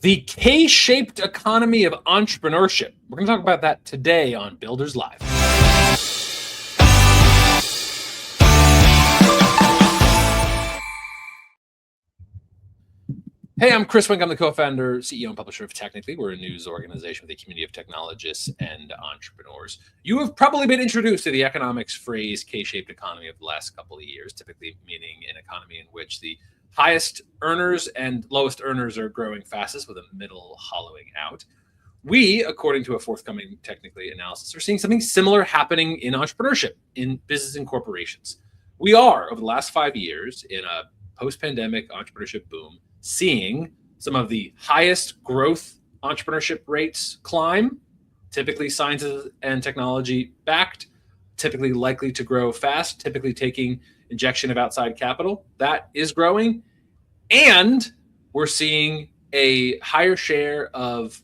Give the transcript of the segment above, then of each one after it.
The K-shaped economy of entrepreneurship. We're going to talk about that today on Builders Live. Hey, I'm Chris Wink. I'm the co-founder, CEO, and publisher of Technically. We're a news organization with a community of technologists and entrepreneurs. You have probably been introduced to the economics phrase K-shaped economy of the last couple of years, typically meaning an economy in which the highest earners and lowest earners are growing fastest, with a middle hollowing out. We, according to a forthcoming Technically analysis, are seeing something similar happening in entrepreneurship, in business and corporations. We are, over the last 5 years, in a post-pandemic entrepreneurship boom, seeing some of the highest growth entrepreneurship rates climb, typically science and technology backed, typically likely to grow fast, typically taking injection of outside capital. That is growing. And we're seeing a higher share of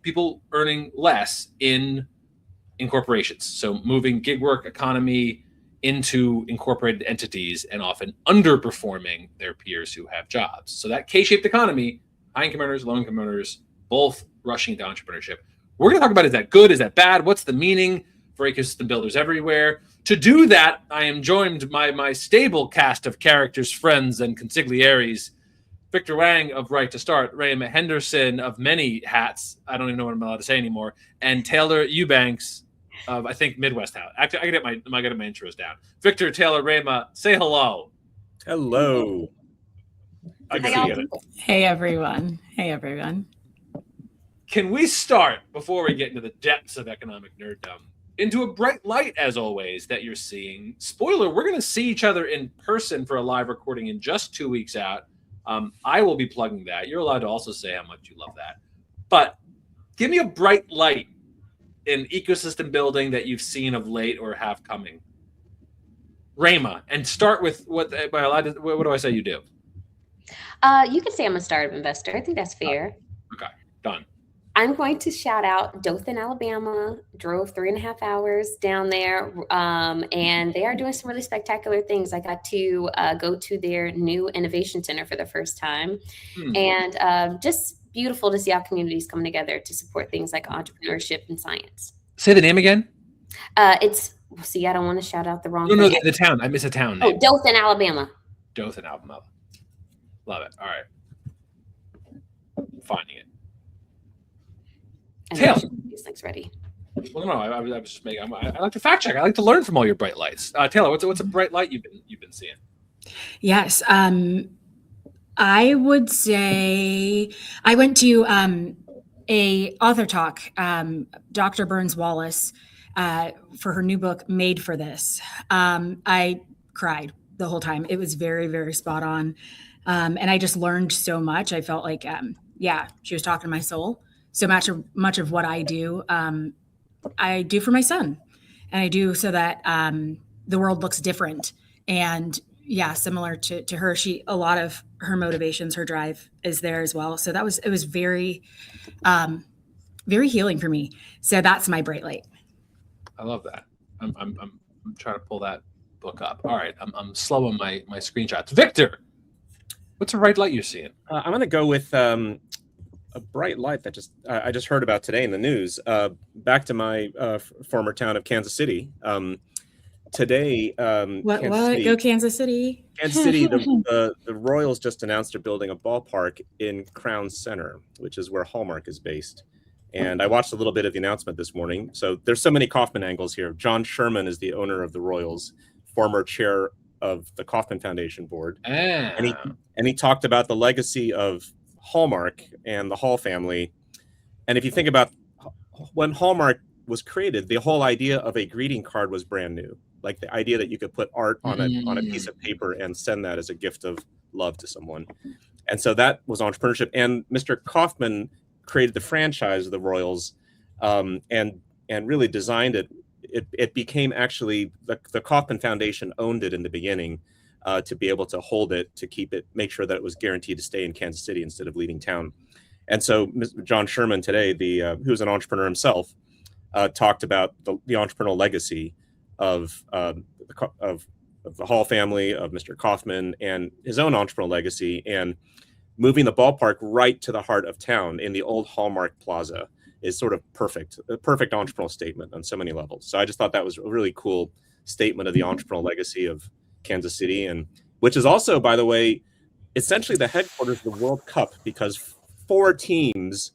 people earning less in corporations. So moving gig work economy into incorporated entities and often underperforming their peers who have jobs. So that K-shaped economy, high income earners, low income earners, both rushing into entrepreneurship. We're going to talk about, is that good? Is that bad? What's the meaning for ecosystem builders everywhere? To do that, I am joined by my stable cast of characters, friends, and consiglieres. Victor Hwang of Right to Start, Rae'Mah Henderson of many hats, I don't even know what I'm allowed to say anymore, and Taylor Eubanks of, I think, Midwest House. Actually, I gotta get my intros down. Victor, Taylor, Rae'Mah, say hello. Hello. Hey, everyone. Hey, everyone. Can we start, before we get into the depths of economic nerddom, into a bright light, as always, that you're seeing? Spoiler, we're going to see each other in person for a live recording in just 2 weeks out. I will be plugging that. You're allowed to also say how much you love that. But give me a bright light in ecosystem building that you've seen of late or have coming. Rae'Mah, and start with what do I say you do? You can say I'm a startup investor. I think that's fair. Okay, done. I'm going to shout out Dothan, Alabama. Drove 3.5 hours down there, and they are doing some really spectacular things. I got to go to their new innovation center for the first time, and just beautiful to see our communities coming together to support things like entrepreneurship and science. Say the name again. It's I don't want to shout out the wrong. No, the town. I miss a town name. Oh, Dothan, Alabama. Dothan, Alabama. Love it. All right. Finding it. Taylor. These things ready. Well, no, I was just making. I like to fact check. I like to learn from all your bright lights. Taylor, what's a bright light you've been seeing? Yes, I would say I went to a author talk. Dr. Burns Wallace for her new book, Made for This. I cried the whole time. It was very, very spot on, and I just learned so much. I felt like, she was talking to my soul. So much of what I do for my son, and I do so that the world looks different. And similar to her, a lot of her motivations, her drive is there as well. So it was very, very healing for me. So that's my bright light. I love that. I'm trying to pull that book up. All right, I'm slow on my screenshots. Victor, what's a bright light you're seeing? I'm going to go with a bright light that I just heard about today in the news. Back to my former town of Kansas City. Today, Go Kansas City! Kansas City, the Royals just announced they're building a ballpark in Crown Center, which is where Hallmark is based. And I watched a little bit of the announcement this morning. So there's so many Kauffman angles here. John Sherman is the owner of the Royals, former chair of the Kauffman Foundation board, and he talked about the legacy of Hallmark and the Hall family. And if you think about when Hallmark was created, the whole idea of a greeting card was brand new. Like the idea that you could put art on a piece of paper and send that as a gift of love to someone. And so that was entrepreneurship. And Mr. Kauffman created the franchise of the Royals, and really designed it. It became actually the Kauffman Foundation owned it in the beginning, to be able to hold it, to keep it, make sure that it was guaranteed to stay in Kansas City instead of leaving town. And so John Sherman today, who's an entrepreneur himself, talked about the entrepreneurial legacy of the Hall family, of Mr. Kauffman, and his own entrepreneurial legacy. And moving the ballpark right to the heart of town in the old Hallmark Plaza is sort of perfect, a perfect entrepreneurial statement on so many levels. So I just thought that was a really cool statement of the entrepreneurial legacy of Kansas City, and which is also, by the way, essentially the headquarters of the World Cup, because 4 teams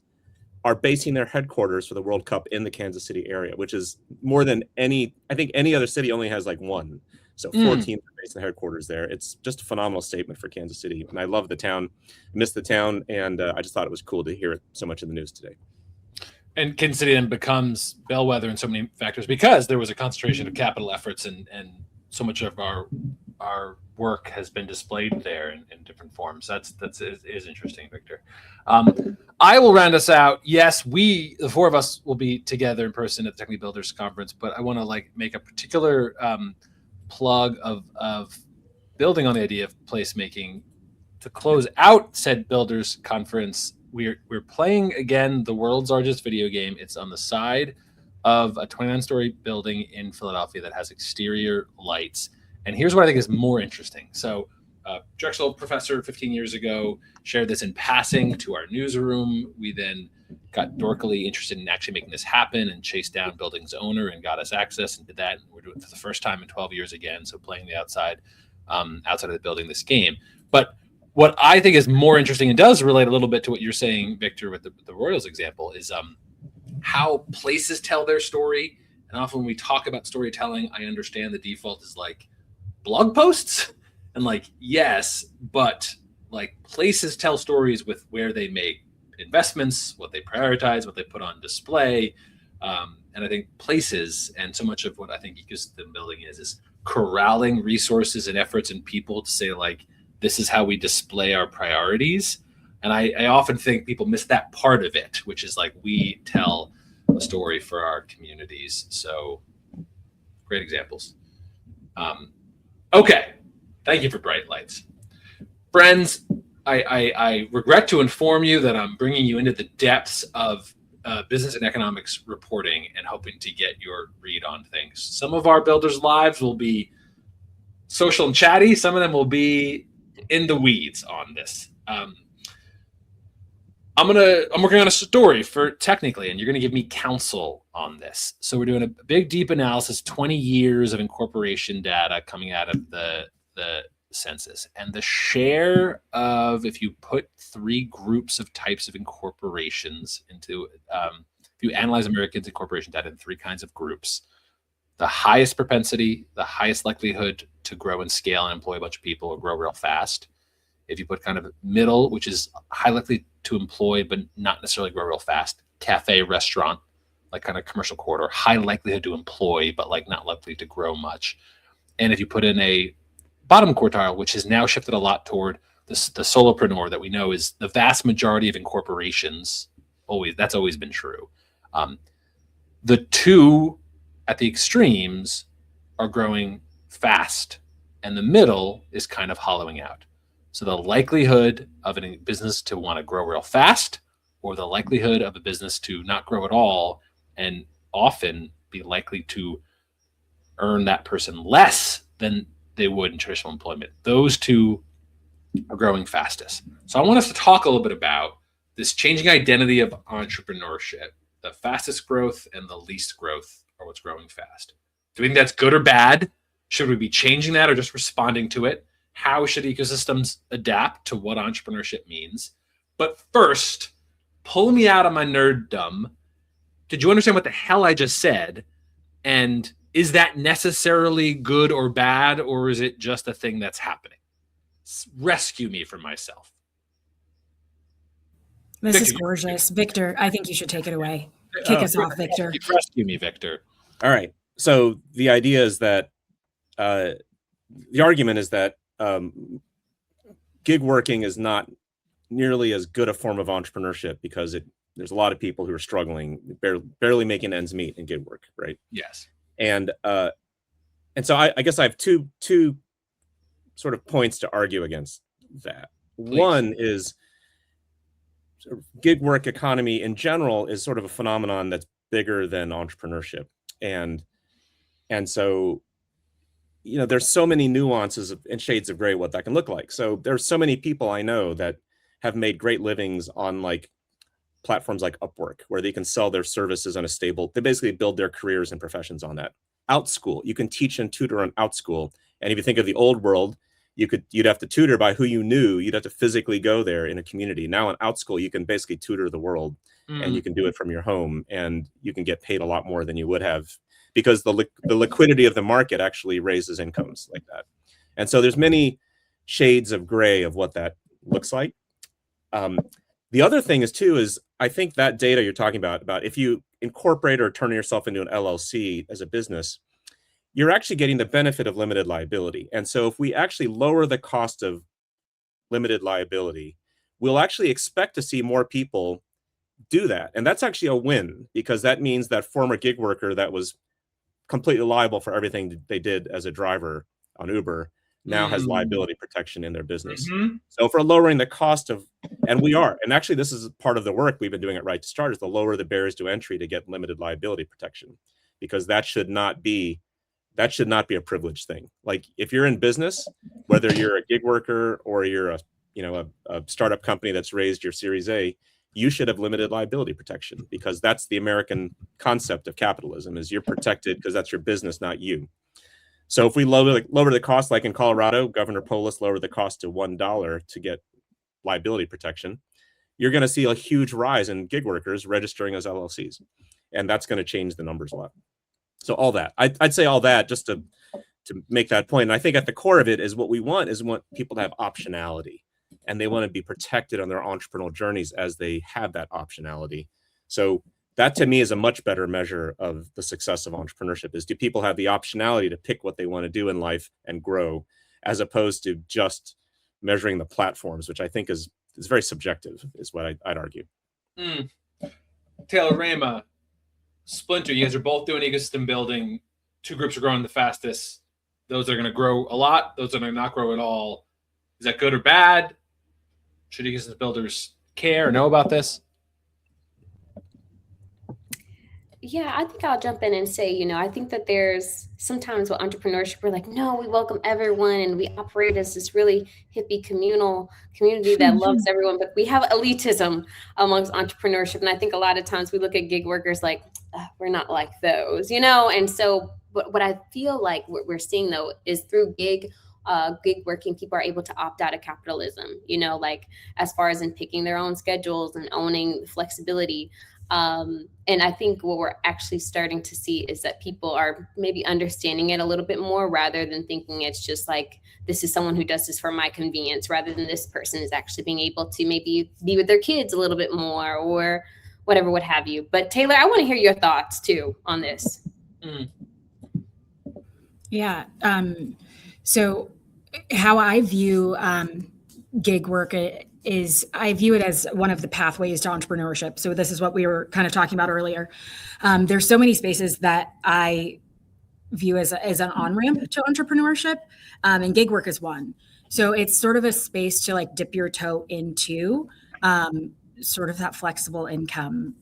are basing their headquarters for the World Cup in the Kansas City area, which is more than any, I think any other city only has like 1. So 4 teams are based in the headquarters there. It's just a phenomenal statement for Kansas City. And I love the town, miss the town. And I just thought it was cool to hear it so much in the news today. And Kansas City then becomes bellwether in so many factors because there was a concentration of capital efforts, and so much of our work has been displayed there in different forms. That's is interesting, Victor. I will round us out. Yes, the 4 of us will be together in person at the Technically Builders Conference, but I want to make a particular plug of building on the idea of placemaking to close out said Builders Conference. We're playing again the world's largest video game. It's on the side of a 29-story building in Philadelphia that has exterior lights. And here's what I think is more interesting. So Drexel professor 15 years ago shared this in passing to our newsroom. We then got dorkily interested in actually making this happen and chased down building's owner and got us access and did that. And we're doing it for the first time in 12 years again. So playing the outside of the building, this game. But what I think is more interesting and does relate a little bit to what you're saying, Victor, with the Royals example is how places tell their story. And often when we talk about storytelling, I understand the default is like blog posts and yes, but places tell stories with where they make investments, what they prioritize, what they put on display. And I think places, and so much of what I think ecosystem building is corralling resources and efforts and people to say this is how we display our priorities. And I often think people miss that part of it, which is we tell a story for our communities. So great examples. Okay. Thank you for bright lights. Friends, I regret to inform you that I'm bringing you into the depths of business and economics reporting and hoping to get your read on things. Some of our builders' lives will be social and chatty. Some of them will be in the weeds on this. I'm working on a story for Technically, and you're going to give me counsel on this. So we're doing a big, deep analysis, 20 years of incorporation data coming out of the census, and the share of, if you put 3 groups of types of incorporations into, if you analyze Americans' incorporation data in 3 kinds of groups, the highest propensity, the highest likelihood to grow and scale and employ a bunch of people or grow real fast. If you put kind of middle, which is high likely to employ but not necessarily grow real fast, cafe, restaurant, kind of commercial corridor, high likelihood to employ but not likely to grow much. And if you put in a bottom quartile, which has now shifted a lot toward the solopreneur that we know is the vast majority of incorporations, that's always been true. The 2 at the extremes are growing fast, and the middle is kind of hollowing out. So the likelihood of a business to want to grow real fast, or the likelihood of a business to not grow at all and often be likely to earn that person less than they would in traditional employment. Those 2 are growing fastest. So I want us to talk a little bit about this changing identity of entrepreneurship. The fastest growth and the least growth are what's growing fast. Do we think that's good or bad? Should we be changing that or just responding to it? How should ecosystems adapt to what entrepreneurship means? But first, pull me out of my nerddom. Did you understand what the hell I just said? And is that necessarily good or bad, or is it just a thing that's happening? Rescue me from myself. This Victor, is gorgeous. Victor, I think you should take it away. Kick us off, Victor. Rescue me, Victor. All right. So the idea is that the argument is that gig working is not nearly as good a form of entrepreneurship because there's a lot of people who are struggling, barely making ends meet in gig work, right? Yes. And so I guess I have two sort of points to argue against that. Please. One is sort of gig work economy in general is sort of a phenomenon that's bigger than entrepreneurship, and so there's so many nuances and shades of gray what that can look like. So there's so many people I know that have made great livings on like platforms like Upwork, where they can sell their services on a stable, they basically build their careers and professions on that. Outschool, you can teach and tutor on Outschool. And if you think of the old world, you'd have to tutor by who you knew. You'd have to physically go there in a community. Now in Outschool, you can basically tutor the world, and you can do it from your home, and you can get paid a lot more than you would have, because the liquidity of the market actually raises incomes like that. And so there's many shades of gray of what that looks like. The other thing is I think that data you're talking about if you incorporate or turn yourself into an LLC as a business, you're actually getting the benefit of limited liability. And so if we actually lower the cost of limited liability, we'll actually expect to see more people do that. And that's actually a win, because that means that former gig worker that was completely liable for everything they did as a driver on Uber now has liability protection in their business. So if we're lowering the cost of, and we are, and actually this is part of the work we've been doing at Right to Start, is to lower the barriers to entry to get limited liability protection, because that should not be a privileged thing. Like if you're in business, whether you're a gig worker or you're a startup company that's raised your Series A, you should have limited liability protection, because that's the American concept of capitalism, is you're protected because that's your business, not you. So if we lower the cost, like in Colorado, Governor Polis lowered the cost to $1 to get liability protection, you're going to see a huge rise in gig workers registering as LLCs. And that's going to change the numbers a lot. So all that, I'd say all that just to make that point. And I think at the core of it is what we want people to have optionality, and they want to be protected on their entrepreneurial journeys as they have that optionality. So that to me is a much better measure of the success of entrepreneurship, is do people have the optionality to pick what they want to do in life and grow, as opposed to just measuring the platforms, which I think is very subjective, is what I'd argue. Taylor, Rae'Mah, Splinter, you guys are both doing ecosystem building. Two groups are growing the fastest. Those are going to grow a lot. Those are going to not grow at all. Is that good or bad? Should ecosystem builders care or know about this? Yeah, I think I'll jump in and say, I think that there's sometimes with entrepreneurship, we're like, no, we welcome everyone and we operate as this really hippie community that loves everyone, but we have elitism amongst entrepreneurship. And I think a lot of times we look at gig workers like, we're not like those, And so what I feel like what we're seeing though is through gig working, people are able to opt out of capitalism, like as far as in picking their own schedules and owning flexibility. And I think what we're actually starting to see is that people are maybe understanding it a little bit more, rather than thinking it's just like, this is someone who does this for my convenience, rather than this person is actually being able to maybe be with their kids a little bit more or whatever, what have you. But Taylor, I want to hear your thoughts too on this. Yeah. So how I view gig work is I view it as one of the pathways to entrepreneurship. So this is what we were kind of talking about earlier. There's so many spaces that I view as an on-ramp to entrepreneurship, and gig work is one. So it's sort of a space to like dip your toe into sort of that flexible income.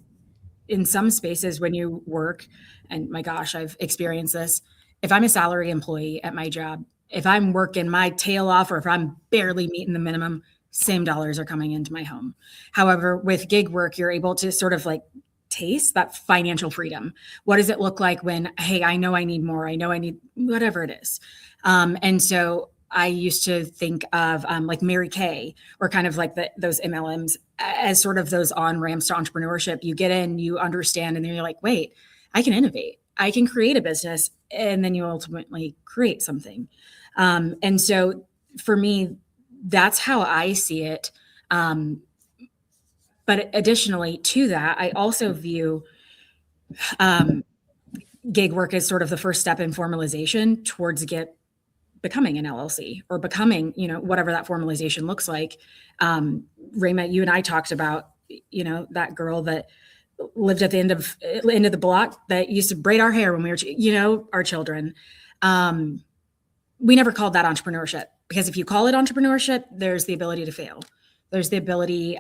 In some spaces when you work, and my gosh, I've experienced this, if I'm a salary employee at my job, if I'm working my tail off or if I'm barely meeting the minimum, same dollars are coming into my home. However, with gig work, you're able to sort of like taste that financial freedom. What does it look like when, hey, I know I need more. I know I need whatever it is. And so I used to think of like Mary Kay or kind of like those MLMs as sort of those on-ramps to entrepreneurship. You get in, you understand, and then you're like, wait, I can innovate. I can create a business. And then you ultimately create something. And so for me, that's how I see it. But additionally to that, I also view gig work as sort of the first step in formalization towards becoming an LLC or becoming, whatever that formalization looks like. Rae'Mah, you and I talked about, that girl that lived at the end of the block that used to braid our hair when we were, our children. We never called that entrepreneurship, because if you call it entrepreneurship, there's the ability to fail. There's the ability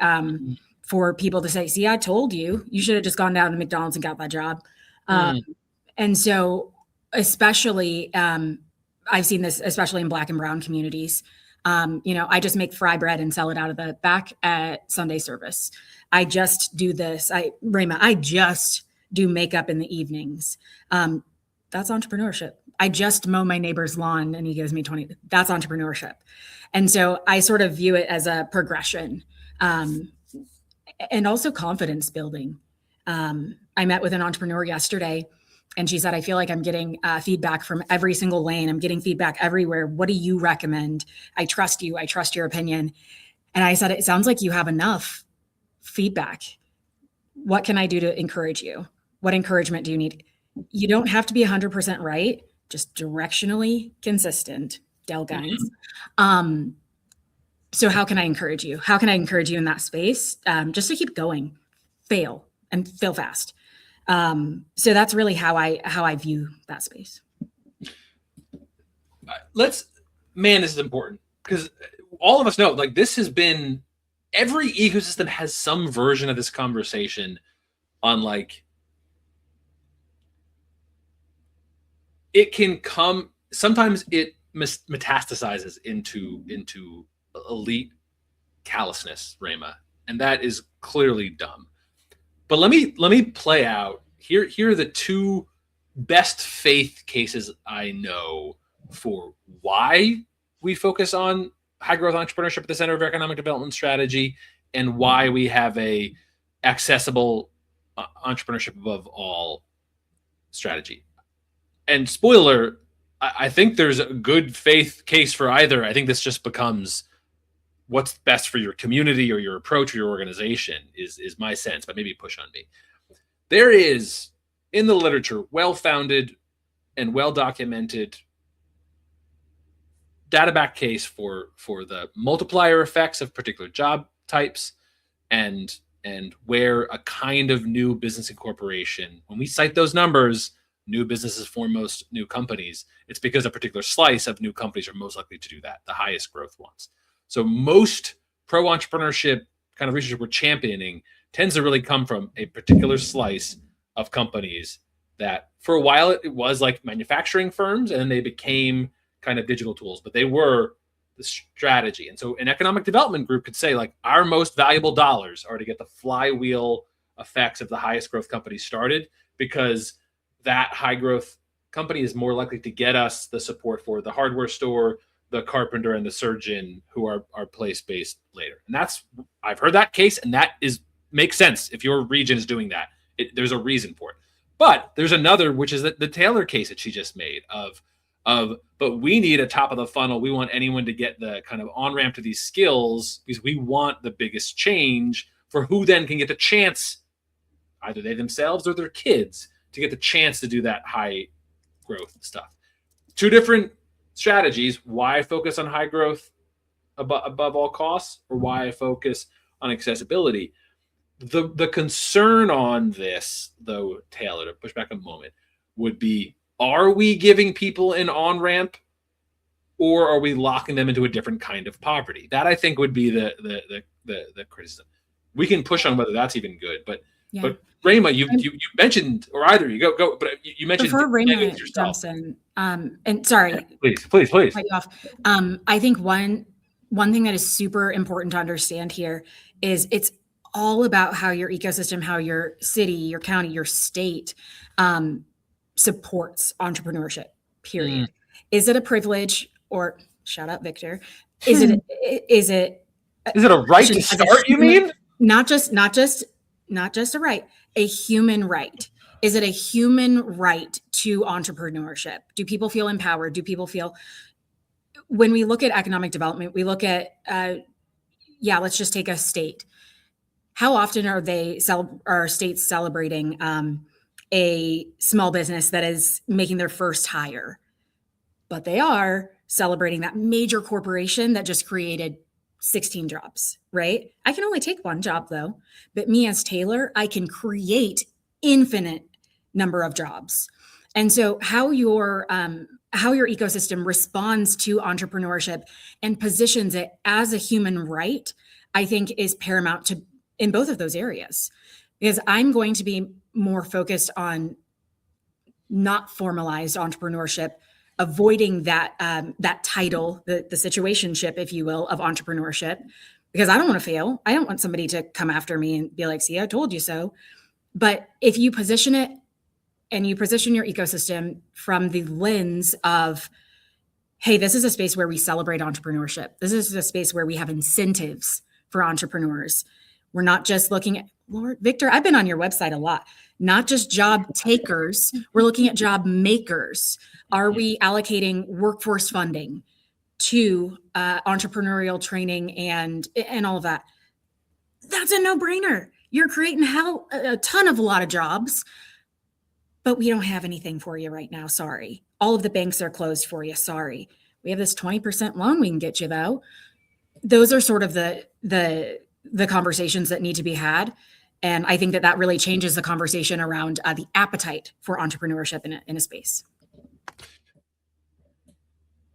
for people to say, see, I told you, you should have just gone down to McDonald's and got that job. And so especially, I've seen this, especially in Black and brown communities, I just make fry bread and sell it out of the back at Sunday service. I just do this. Rae'Mah, I just do makeup in the evenings. That's entrepreneurship. I just mow my neighbor's lawn and he gives me 20. That's entrepreneurship. And so I sort of view it as a progression, and also confidence building. I met with an entrepreneur yesterday and she said, I feel like I'm getting feedback from every single lane. I'm getting feedback everywhere. What do you recommend? I trust you. I trust your opinion. And I said, it sounds like you have enough feedback. What can I do to encourage you? What encouragement do you need? You don't have to be 100% right, just directionally consistent. Dell guides. So how can I encourage you? How can I encourage you in that space? Just to keep going, fail fast. So that's really how I view that space. This is important because all of us know, like, this has been, every ecosystem has some version of this conversation on, like, it can come, sometimes it metastasizes into elite callousness, Rae'Mah, and that is clearly dumb. But let me play out here. Here are the two best faith cases I know for why we focus on high growth entrepreneurship at the center of our economic development strategy, and why we have a accessible entrepreneurship above all strategy. And spoiler, I think there's a good faith case for either. I think this just becomes what's best for your community or your approach or your organization is my sense, but maybe push on me. There is, in the literature, well-founded and well-documented data-backed case for the multiplier effects of particular job types and where a kind of new business incorporation, when we cite those numbers, new businesses form most new companies, it's because a particular slice of new companies are most likely to do that, the highest growth ones. So most pro-entrepreneurship kind of research we're championing tends to really come from a particular slice of companies that for a while it was like manufacturing firms, and then they became kind of digital tools, but they were the strategy. And so an economic development group could say, like, our most valuable dollars are to get the flywheel effects of the highest growth companies started, because that high growth company is more likely to get us the support for the hardware store, the carpenter, and the surgeon who are place-based later. And I've heard that case, and that makes sense. If your region is doing that, there's a reason for it. But there's another, which is the Taylor case that she just made but we need a top of the funnel. We want anyone to get the kind of on-ramp to these skills because we want the biggest change for who then can get the chance, either they themselves or their kids, to get the chance to do that high growth stuff. Two different strategies: why I focus on high growth above all costs, or why I focus on accessibility. The concern on this, though, Taylor, to push back a moment, would be, are we giving people an on-ramp, or are we locking them into a different kind of poverty? That, I think, would be the criticism. We can push on whether that's even good, but Rae'Mah, you mentioned, or either you go, but you mentioned before Rae'Mah jumps in. And sorry, please. Cut you off. I think one thing that is super important to understand here is it's all about how your ecosystem, how your city, your county, your state supports entrepreneurship. Period. Is it a privilege, or shout out Victor? Is it a right to start? You mean not just a right, a human right? Is it a human right to entrepreneurship? Do people feel empowered? Do people feel, when we look at economic development, we look at, let's just take a state. How often are states celebrating a small business that is making their first hire? But they are celebrating that major corporation that just created 16 jobs, right? I can only take one job though, but me as Taylor, I can create infinite number of jobs. And so how your ecosystem responds to entrepreneurship and positions it as a human right, I think, is paramount in both of those areas, because I'm going to be more focused on not formalized entrepreneurship avoiding that that title, the situationship, if you will, of entrepreneurship, because I don't want to fail. I don't want somebody to come after me and be like, see, I told you so. But if you position it and you position your ecosystem from the lens of, hey, this is a space where we celebrate entrepreneurship. This is a space where we have incentives for entrepreneurs. We're not just looking at, Lord, Victor, I've been on your website a lot, not just job takers. We're looking at job makers. Are we allocating workforce funding to entrepreneurial training and all of that? That's a no-brainer. You're creating a ton of a lot of jobs, but we don't have anything for you right now. Sorry. All of the banks are closed for you. Sorry. We have this 20% loan we can get you though. Those are sort of the conversations that need to be had. And I think that really changes the conversation around the appetite for entrepreneurship in a space.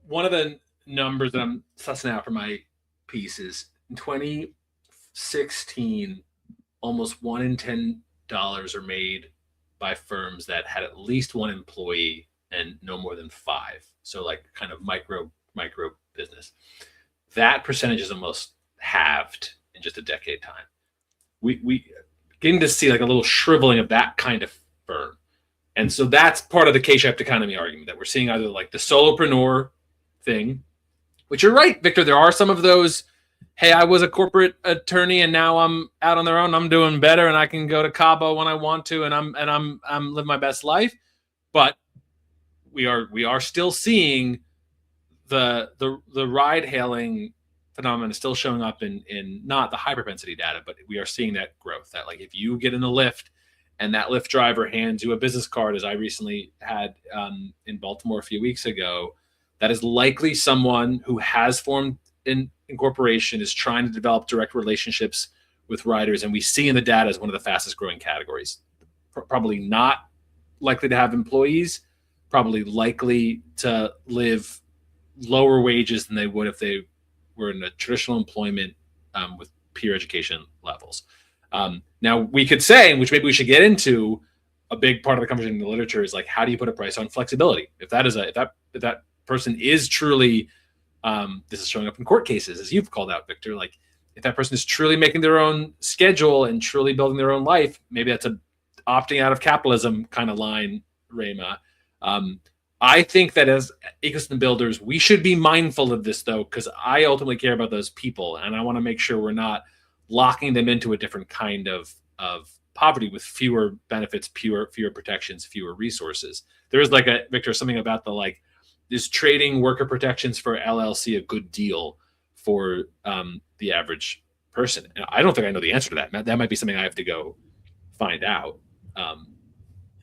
One of the numbers that I'm sussing out for my piece is in 2016, almost $1 in $10 are made by firms that had at least one employee and no more than 5. So like kind of micro business. That percentage is almost halved in just a decade time. We getting to see like a little shriveling of that kind of firm. And so that's part of the K-shaped economy argument that we're seeing, either like the solopreneur thing, which you're right, Victor, there are some of those, hey, I was a corporate attorney and now I'm out on their own, I'm doing better and I can go to Cabo when I want to and I'm living my best life. But we are still seeing the ride hailing phenomenon is still showing up in not the high propensity data, but we are seeing that growth. That like if you get in a Lyft and that Lyft driver hands you a business card, as I recently had in Baltimore a few weeks ago, that is likely someone who has formed an incorporation, is trying to develop direct relationships with riders, and we see in the data as one of the fastest growing categories. Probably not likely to have employees, probably likely to live lower wages than they would if they were in a traditional employment with peer education levels. Now we could say, which maybe we should get into, a big part of the conversation in the literature is like, how do you put a price on flexibility? If that person is truly, this is showing up in court cases, as you've called out, Victor, like if that person is truly making their own schedule and truly building their own life, maybe that's a opting out of capitalism kind of line, Rae'Mah. I think that as ecosystem builders, we should be mindful of this, though, because I ultimately care about those people, and I want to make sure we're not locking them into a different kind of poverty with fewer benefits, fewer protections, fewer resources. There is like Victor, something about the like, is trading worker protections for LLC a good deal for the average person? And I don't think I know the answer to that. That might be something I have to go find out.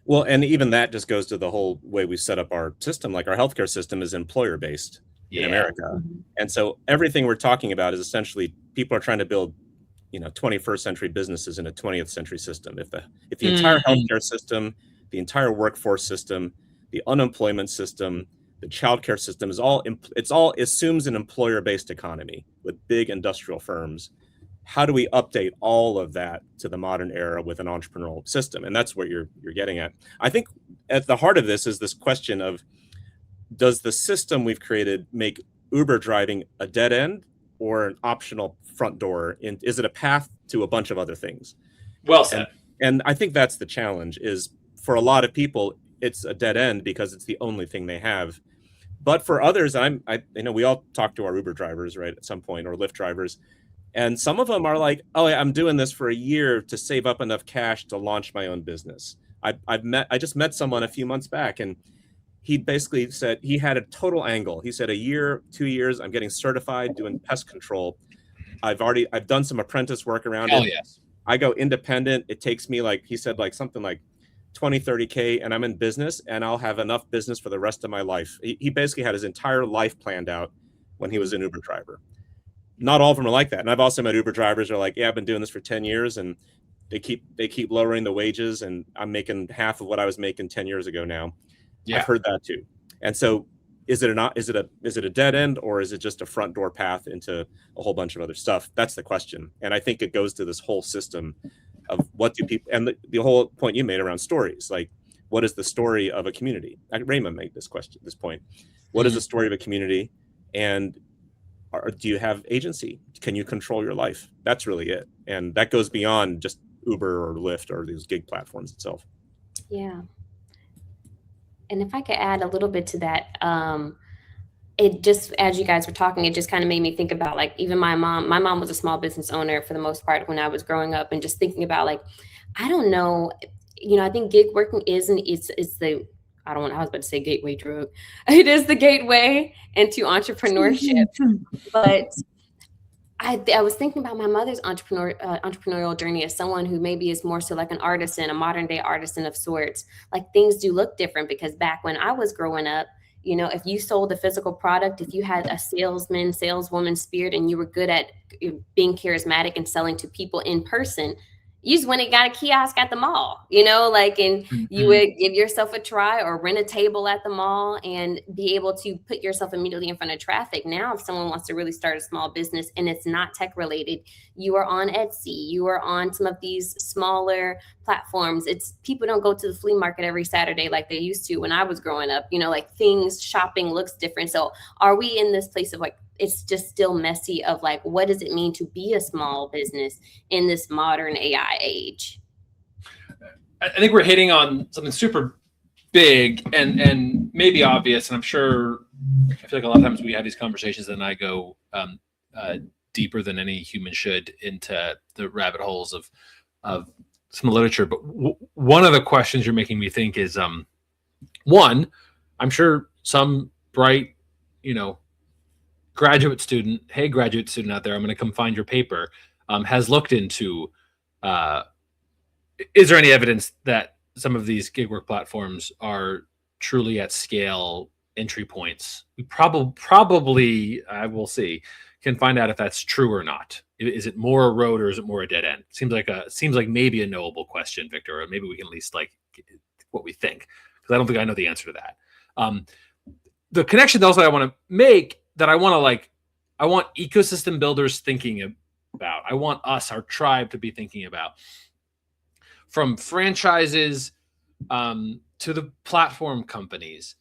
Well, and even that just goes to the whole way we set up our system. Like our healthcare system is employer-based in America. Mm-hmm. And so everything we're talking about is essentially people are trying to build, 21st century businesses in a 20th century system. If the entire healthcare system, the entire workforce system, the unemployment system, the childcare system is all assumes an employer-based economy with big industrial firms. How do we update all of that to the modern era with an entrepreneurial system? And that's what you're getting at. I think at the heart of this is this question of, does the system we've created make Uber driving a dead end or an optional front door? Is it a path to a bunch of other things? Well said. And I think that's the challenge, is for a lot of people, it's a dead end because it's the only thing they have. But for others, we all talk to our Uber drivers, right, at some point, or Lyft drivers. And some of them are like, oh, I'm doing this for a year to save up enough cash to launch my own business. I just met someone a few months back, and he basically said he had a total angle. He said, a year, 2 years, I'm getting certified doing pest control. I've done some apprentice work around it. Yes. I go independent. It takes me, like he said, like something like 20, 30K, and I'm in business, and I'll have enough business for the rest of my life. He basically had his entire life planned out when he was an Uber driver. Not all of them are like that. And I've also met Uber drivers who are like, yeah, I've been doing this for 10 years and they keep lowering the wages and I'm making half of what I was making 10 years ago now. Yeah. I've heard that too. And so is it a dead end, or is it just a front door path into a whole bunch of other stuff? That's the question. And I think it goes to this whole system of what do people, and the whole point you made around stories, like what is the story of a community? Rae'Mah made this point. What is the story of a community? And do you have agency? Can you control your life? That's really it. And that goes beyond just Uber or Lyft or these gig platforms itself. Yeah. And if I could add a little bit to that, it just, as you guys were talking, it just kind of made me think about, like, even my mom was a small business owner for the most part when I was growing up, and just thinking about, like, I don't know, I think gig working it's the, I was about to say gateway drug. It is the gateway into entrepreneurship. But I was thinking about my mother's entrepreneurial journey as someone who maybe is more so like an artisan, a modern day artisan of sorts. Like, things do look different, because back when I was growing up, if you sold a physical product, if you had a saleswoman spirit, and you were good at being charismatic and selling to people in person, you just went and got a kiosk at the mall, and you would give yourself a try or rent a table at the mall and be able to put yourself immediately in front of traffic. Now, if someone wants to really start a small business and it's not tech related, you are on Etsy, you are on some of these smaller platforms. People don't go to the flea market every Saturday like they used to when I was growing up, shopping looks different. So are we in this place of, like, it's just still messy of, like, what does it mean to be a small business in this modern AI age? I think we're hitting on something super big and maybe obvious. And I'm sure, I feel like a lot of times we have these conversations and I go deeper than any human should into the rabbit holes of some literature. But one of the questions you're making me think is, one, I'm sure some bright, graduate student out there, I'm going to come find your paper, has looked into, is there any evidence that some of these gig work platforms are truly at scale entry points? We probably, I will see, can find out if that's true or not. Is it more a road or is it more a dead end? Seems like maybe a knowable question, Victor, or maybe we can at least what we think, because I don't think I know the answer to that. The connection also I want to make, that I want ecosystem builders thinking about, I want us, our tribe, to be thinking about, from franchises to the platform companies,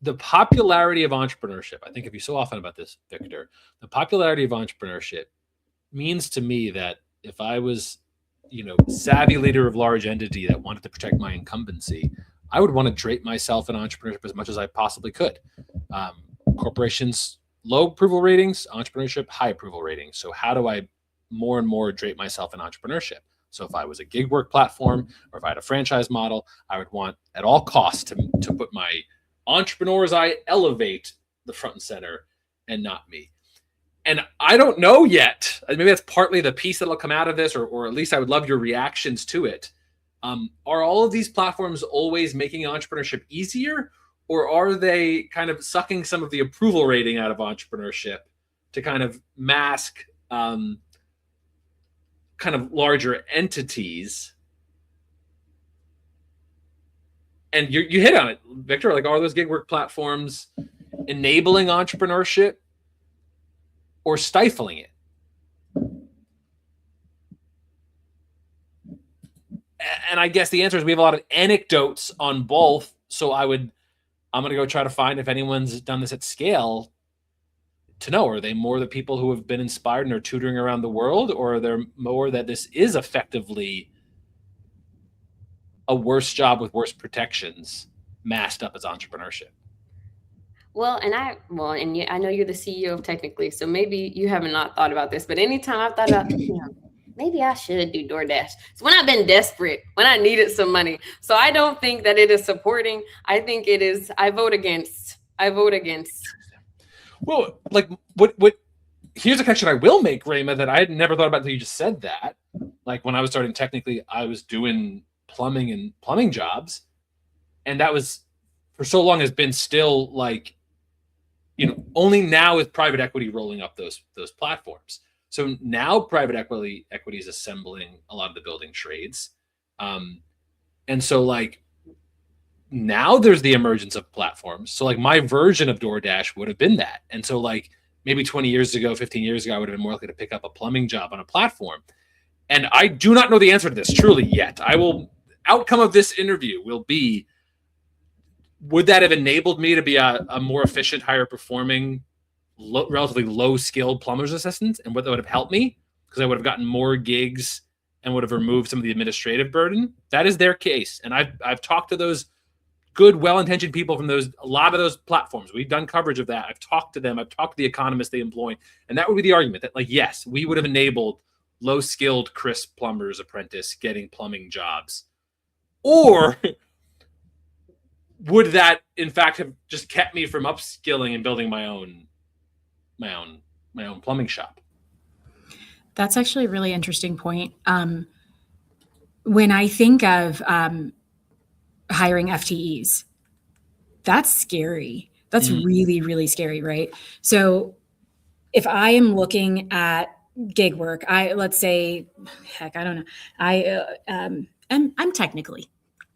the popularity of entrepreneurship. I think of you so often about this, Victor. The popularity of entrepreneurship means to me that if I was, savvy leader of large entity that wanted to protect my incumbency, I would want to drape myself in entrepreneurship as much as I possibly could. Corporations, low approval ratings; entrepreneurship, high approval ratings. So how do I more and more drape myself in entrepreneurship? So if I was a gig work platform, or if I had a franchise model, I would want at all costs to put my entrepreneurs I elevate the front and center, and not me. And I don't know yet. Maybe that's partly the piece that'll come out of this, or at least I would love your reactions to it. Are all of these platforms always making entrepreneurship easier, or are they kind of sucking some of the approval rating out of entrepreneurship to kind of mask kind of larger entities? And you hit on it, Victor. Like, are those gig work platforms enabling entrepreneurship or stifling it? And I guess the answer is we have a lot of anecdotes on both. So I'm going to go try to find if anyone's done this at scale to know, are they more the people who have been inspired and are tutoring around the world, or are there more that this is effectively a worse job with worse protections masked up as entrepreneurship? Well, and I know you're the CEO of Technically, so maybe you haven't not thought about this, but anytime I've thought about, maybe I should do DoorDash. So when I've been desperate, when I needed some money. So I don't think that it is supporting. I think it is, I vote against. Well, like what here's a connection I will make, Rae'Mah, that I had never thought about until you just said that. Like, when I was starting Technically, I was doing plumbing jobs. And that was, for so long, has been still like, only now with private equity rolling up those platforms. So now private equity is assembling a lot of the building trades. And so, like, now there's the emergence of platforms. So, like, my version of DoorDash would have been that. And so, like, maybe 20 years ago, 15 years ago, I would have been more likely to pick up a plumbing job on a platform. And I do not know the answer to this truly yet. I will outcome of this interview will be, would that have enabled me to be a more efficient, higher performing, relatively low skilled plumber's assistant? And what that would have helped me, because I would have gotten more gigs and would have removed some of the administrative burden. That is their case. And I've talked to those good, well-intentioned people from a lot of those platforms. We've done coverage of that. I've talked to them. I've talked to the economists they employ. And that would be the argument that, like, yes, we would have enabled low-skilled Chris plumber's apprentice getting plumbing jobs. Or would that, in fact, have just kept me from upskilling and building my own plumbing shop? That's actually a really interesting point. When I think of hiring FTEs, that's scary. That's really, really scary, right? So if I am looking at gig work, let's say, heck, I don't know.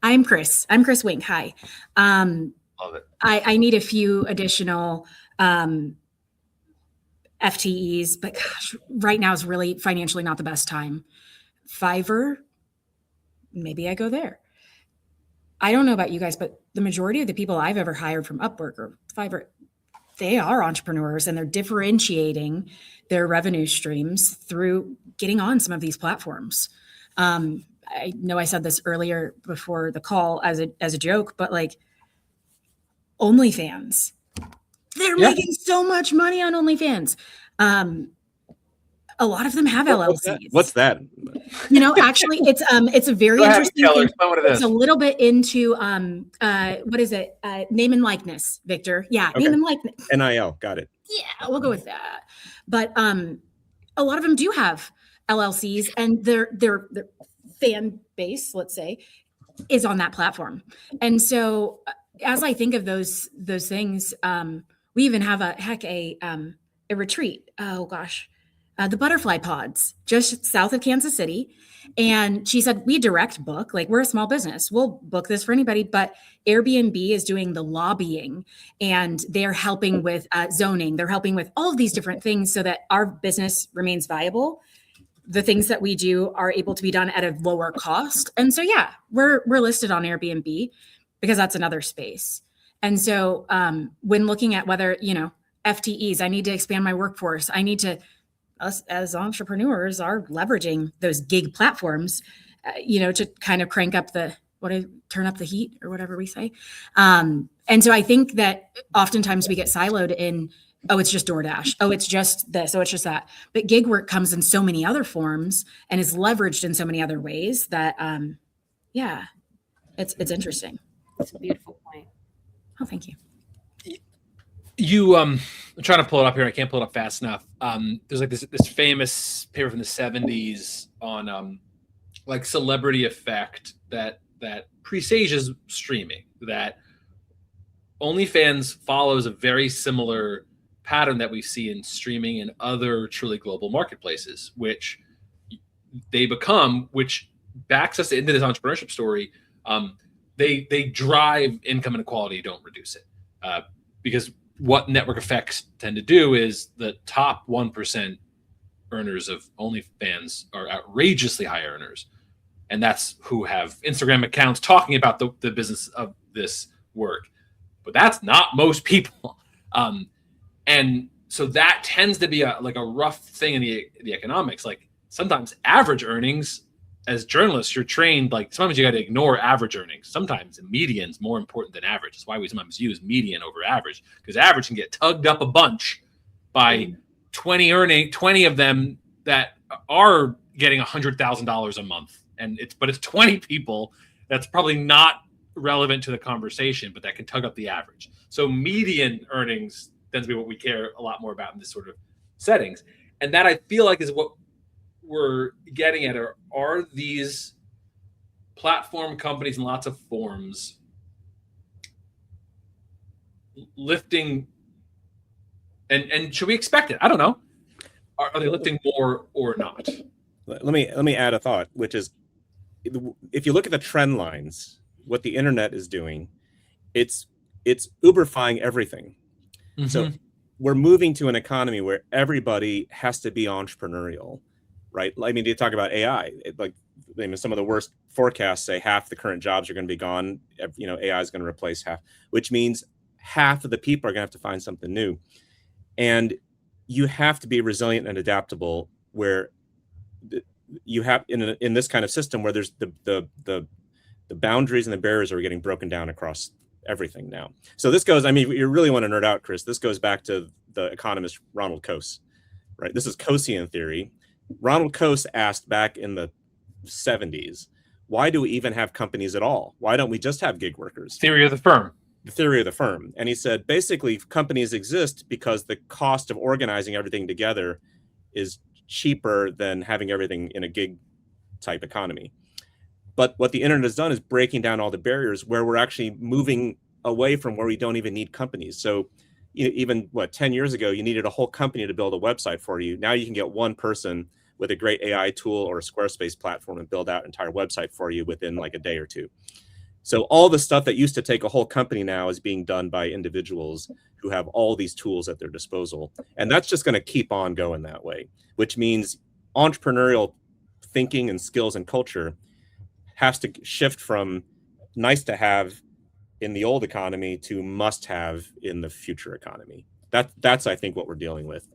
I'm Chris. I'm Chris Wink. Hi. Love it. I need a few additional FTEs, but gosh, right now is really financially not the best time. Fiverr, maybe I go there. I don't know about you guys, but the majority of the people I've ever hired from Upwork or Fiverr, they are entrepreneurs, and they're differentiating their revenue streams through getting on some of these platforms. I know I said this earlier before the call as a joke, but like OnlyFans, they're making so much money on OnlyFans. A lot of them have LLCs. What's that? You know, actually, it's a very interesting thing. Explain what it is. It's a little bit into what is it? Name and likeness, Victor. Yeah, Okay. name and likeness. NIL, got it. Yeah, we'll go with that. But a lot of them do have LLCs, and their fan base, let's say, is on that platform. And so, as I think of those things, we even have a retreat. Oh gosh. The Butterfly Pods, just south of Kansas City. And she said, we direct book, like we're a small business. We'll book this for anybody, but Airbnb is doing the lobbying, and they're helping with zoning. They're helping with all of these different things so that our business remains viable. The things that we do are able to be done at a lower cost. And so, yeah, we're listed on Airbnb because that's another space. And so when looking at whether, FTEs, I need to expand my workforce. I need to, us as entrepreneurs are leveraging those gig platforms, to kind of turn up the heat or whatever we say. And so I think that oftentimes we get siloed in, oh, it's just DoorDash. Oh, it's just this. Oh, it's just that. But gig work comes in so many other forms and is leveraged in so many other ways that, it's interesting. That's a beautiful point. Oh, thank you. I'm trying to pull it up here. I can't pull it up fast enough. There's like this famous paper from the 70s on like celebrity effect that presages streaming, that OnlyFans follows a very similar pattern that we see in streaming and other truly global marketplaces, which backs us into this entrepreneurship story. They drive income inequality, don't reduce it. Because what network effects tend to do is the top 1% earners of OnlyFans are outrageously high earners. And that's who have Instagram accounts talking about the business of this work. But that's not most people. And so that tends to be a rough thing in the economics. Like sometimes average earnings, as journalists, you're trained, like sometimes you got to ignore average earnings. Sometimes median's more important than average. That's why we sometimes use median over average, because average can get tugged up a bunch by 20 of them that are getting $100,000 a month. But it's 20 people. That's probably not relevant to the conversation, but that can tug up the average. So median earnings tends to be what we care a lot more about in this sort of settings. And that I feel like is what we're getting at. Are these platform companies in lots of forms lifting, and should we expect it? I don't know. Are they lifting more or not? Let me add a thought, which is, if you look at the trend lines, what the internet is doing, it's Uberifying everything. Mm-hmm. So we're moving to an economy where everybody has to be entrepreneurial, right? I mean, you talk about AI, some of the worst forecasts say half the current jobs are going to be gone. AI is going to replace half, which means half of the people are going to have to find something new. And you have to be resilient and adaptable, where you have in this kind of system where there's the boundaries and the barriers are getting broken down across everything now. So this goes, you really want to nerd out, Chris. This goes back to the economist Ronald Coase, right? This is Coasean theory. Ronald Coase asked back in the 70s, why do we even have companies at all? Why don't we just have gig workers? Theory of the firm. The theory of the firm. And he said, basically, companies exist because the cost of organizing everything together is cheaper than having everything in a gig type economy. But what the internet has done is breaking down all the barriers, where we're actually moving away from where we don't even need companies. So even 10 years ago, you needed a whole company to build a website for you. Now you can get one person with a great AI tool or a Squarespace platform and build out an entire website for you within like a day or two. So all the stuff that used to take a whole company now is being done by individuals who have all these tools at their disposal. And that's just going to keep on going that way, which means entrepreneurial thinking and skills and culture has to shift from nice to have in the old economy to must have in the future economy. That's I think what we're dealing with,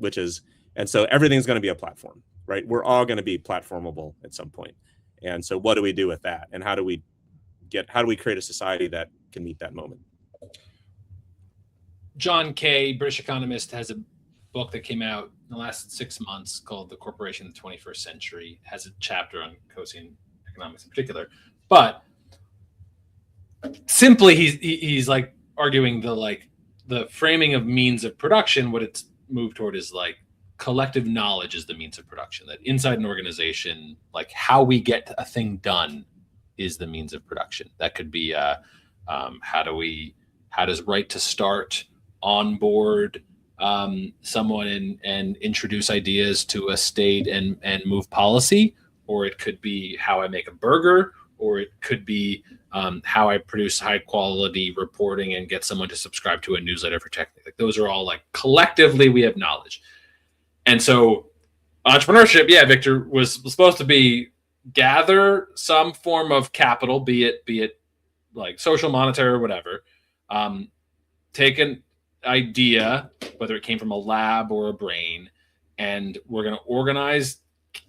and so everything's going to be a platform, right? We're all going to be platformable at some point. And so what do we do with that? And how do we create a society that can meet that moment? John Kay, British economist, has a book that came out in the last 6 months called The Corporation of the 21st Century. It has a chapter on Coasean economics in particular. But simply he's like arguing the framing of means of production, what it's moved toward is like collective knowledge is the means of production, that inside an organization, like how we get a thing done is the means of production. That could be how does Right to Start onboard someone and introduce ideas to a state and move policy, or it could be how I make a burger, or it could be how I produce high quality reporting and get someone to subscribe to a newsletter for tech. Like those are all like collectively we have knowledge. And so entrepreneurship, yeah, Victor, was supposed to be gather some form of capital, be it like social, monetary, or whatever, take an idea, whether it came from a lab or a brain, and we're going to organize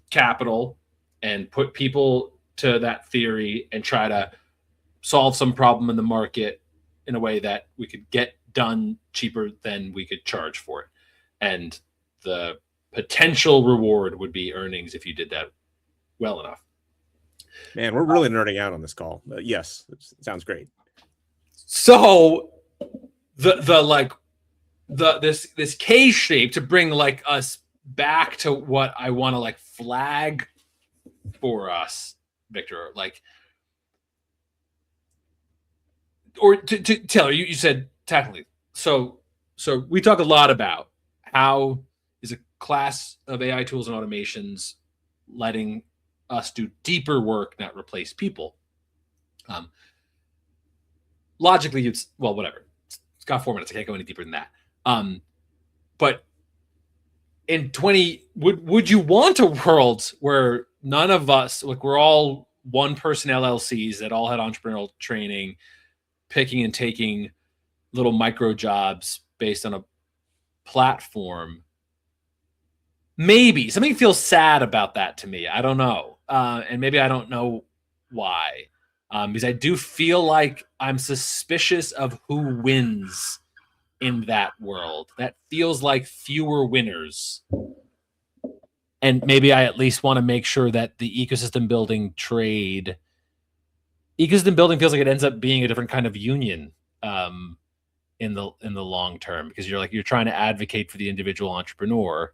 capital and put people to that theory and try to solve some problem in the market in a way that we could get done cheaper than we could charge for it. And the potential reward would be earnings if you did that well enough. Man, we're really nerding out on this call. Yes, it sounds great. So this K shape, to bring like us back to what I want to like flag for us, Victor, like, or to Taylor, you said technically. So we talk a lot about how is a class of AI tools and automations letting us do deeper work, not replace people. Logically, whatever. It's got 4 minutes. I can't go any deeper than that. But in would you want a world where none of us, like we're all one person LLCs that all had entrepreneurial training, picking and taking little micro jobs based on a platform? Maybe something feels sad about that to me. I don't know. And maybe I don't know why. Because I do feel like I'm suspicious of who wins in that world. That feels like fewer winners. And maybe I at least want to make sure that the ecosystem building feels like it ends up being a different kind of union in the long term, because you're trying to advocate for the individual entrepreneur.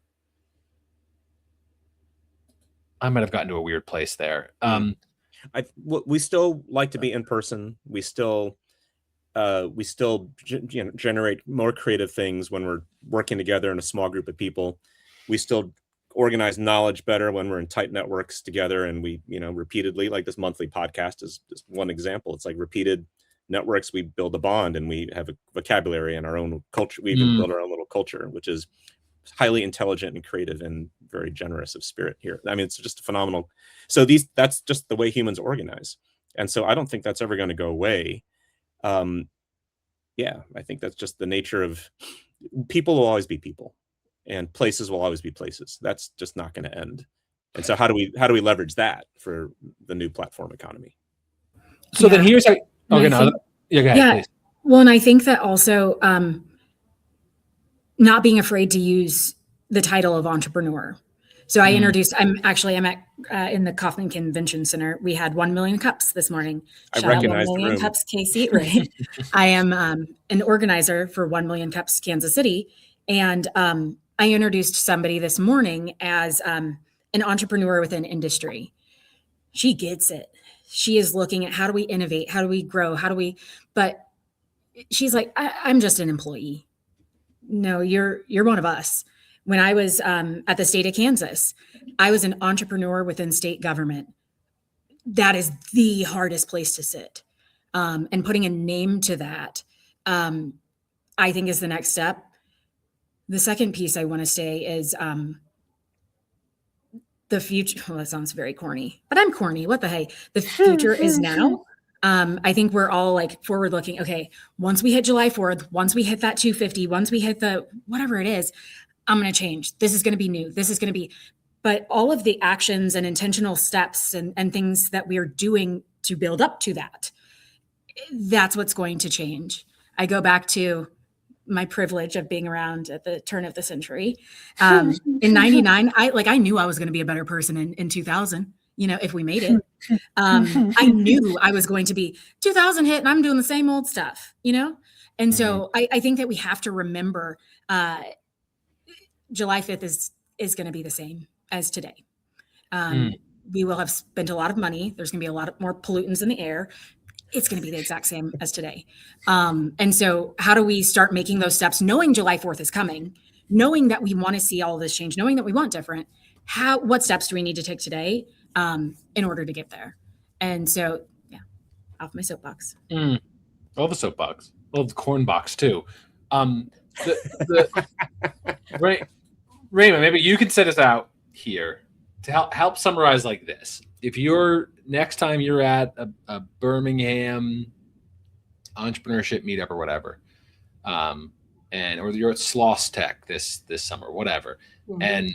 I might have gotten to a weird place there. We still like to be in person. We still generate more creative things when we're working together in a small group of people. We still organize knowledge better when we're in tight networks together, and we repeatedly, like this monthly podcast is just one example. It's like repeated networks. We build a bond, and we have a vocabulary and our own culture. We even build our own little culture, which is highly intelligent and creative and very generous of spirit here. I mean, it's just phenomenal. So that's just the way humans organize. And so I don't think that's ever going to go away. Yeah, I think that's just the nature of people will always be people, and places will always be places. That's just not going to end. And so how do we leverage that for the new platform economy? So then here's how. Okay, no, go ahead, please. Well, and I think that also not being afraid to use the title of entrepreneur. So I introduced. I'm at in the Kaufman Convention Center. We had 1 million cups this morning. I recognize 1 the million room. cups, Casey. Right. I am an organizer for 1 million cups, Kansas City, and I introduced somebody this morning as an entrepreneur within industry. She gets it. She is looking at how do we innovate, how do we grow, but she's like, I'm just an employee. No, you're one of us. When I was at the state of Kansas, I was an entrepreneur within state government. That is the hardest place to sit. And putting a name to that, I think is the next step. The second piece I want to say is the future. Well, that sounds very corny, but I'm corny. What the hey? The future is now. I think we're all like forward looking. Okay, once we hit July 4th, once we hit that 250, once we hit the whatever it is, I'm going to change. This is going to be new. This is going to be, but all of the actions and intentional steps and things that we are doing to build up to that, that's what's going to change. I go back to my privilege of being around at the turn of the century. In 99, I knew I was going to be a better person in 2000, if we made it. I knew I was going to be 2000 hit and I'm doing the same old stuff, And so I think that we have to remember July 5th is going to be the same as today. We will have spent a lot of money. There's going to be a lot more pollutants in the air. It's going to be the exact same as today. And so how do we start making those steps, knowing July 4th is coming, knowing that we want to see all of this change, knowing that we want different, what steps do we need to take today in order to get there? And so, yeah, off my soapbox. All the soapbox, all the corn box too. Rae'Mah, maybe you can set us out here to help summarize like this. If you're next time you're at a Birmingham entrepreneurship meetup or whatever, or you're at Sloss Tech this summer, whatever, and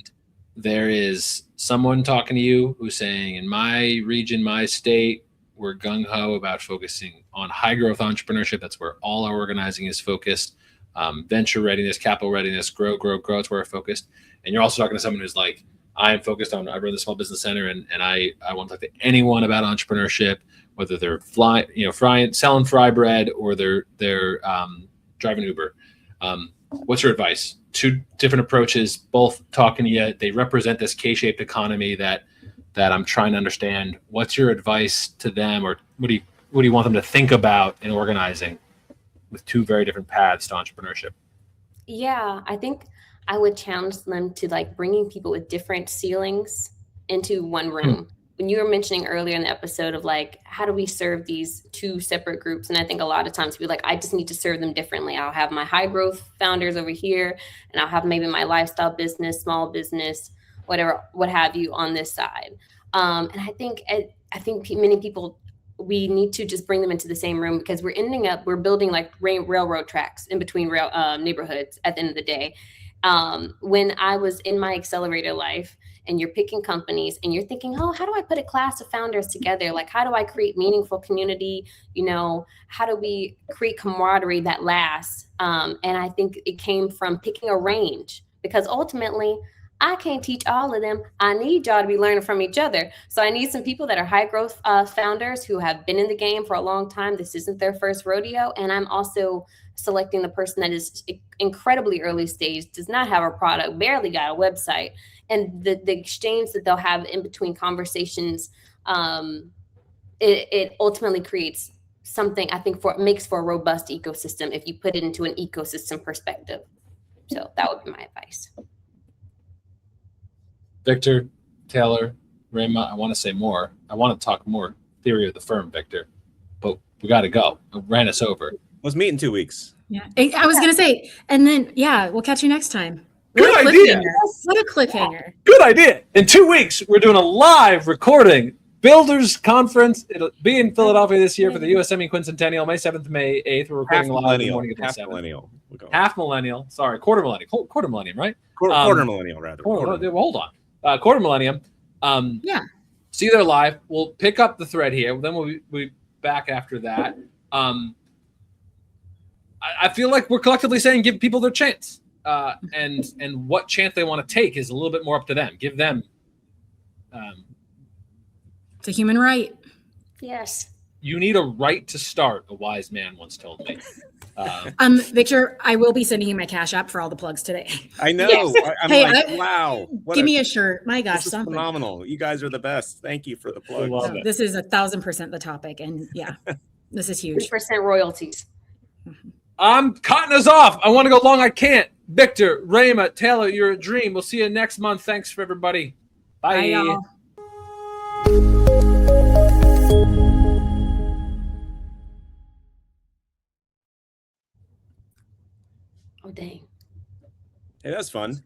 there is someone talking to you who's saying, in my region, my state, we're gung-ho about focusing on high growth entrepreneurship. That's where all our organizing is focused. Venture readiness, capital readiness, grow. It's where we're focused. And you're also talking to someone who's like, I run the Small Business Center, and I want to talk to anyone about entrepreneurship, whether they're selling fry bread or they're driving Uber. What's your advice? Two different approaches, both talking to you. They represent this K-shaped economy that I'm trying to understand. What's your advice to them, or what do you want them to think about in organizing with two very different paths to entrepreneurship? Yeah, I think I would challenge them to bringing people with different ceilings into one room. When you were mentioning earlier in the episode of how do we serve these two separate groups? And I think a lot of times we're I just need to serve them differently. I'll have my high growth founders over here, and I'll have maybe my lifestyle business, small business, whatever, what have you on this side. And I think many people, we need to just bring them into the same room, because we're building railroad tracks in between neighborhoods at the end of the day. When I was in my accelerator life, and you're picking companies and you're thinking, oh, how do I put a class of founders together? How do I create meaningful community? How do we create camaraderie that lasts? And I think it came from picking a range, because ultimately I can't teach all of them. I need y'all to be learning from each other. So I need some people that are high growth founders who have been in the game for a long time. This isn't their first rodeo. And I'm also selecting the person that is incredibly early stage, does not have a product, barely got a website. And the exchange that they'll have in between conversations, it ultimately creates something, I think, makes for a robust ecosystem if you put it into an ecosystem perspective. So that would be my advice. Victor, Taylor, Rae'Mah, I want to say more. I want to talk more theory of the firm, Victor, but we got to go. It ran us over. Let's meet in 2 weeks. Yeah, I was going to say, and then, we'll catch you next time. Good What a idea. cliffhanger. What a cliffhanger. Good idea. In 2 weeks, we're doing a live recording Builders Conference. It'll be in Philadelphia this year for the US Semi-Quincentennial, May 7th, May 8th. We're recording live in the morning of the Half 7th. millennial. We'll go. Half millennial. Sorry, quarter millennium. Quarter millennium, right? Quarter millennial, rather. Hold on. Quarter millennium. Yeah. See you there live. We'll pick up the thread here. Then we'll be back after that. I feel like we're collectively saying give people their chance. And what chance they want to take is a little bit more up to them. Give them. It's a human right. Yes. You need a right to start, a wise man once told me. Victor, I will be sending you my Cash App for all the plugs today. I know. Yes. I'm Hey, like, wow. Give me a shirt. My gosh, This is something. phenomenal. You guys are the best. Thank you for the plug. love So it. this is 1,000% the topic, and yeah, this is huge. 3% royalties. I'm cutting us off. I want to go long. I can't. Victor, Rae'Mah, Taylor, you're a dream. We'll see you next month. Thanks for everybody. Bye. Bye, y'all. Oh, dang. Hey, that's fun.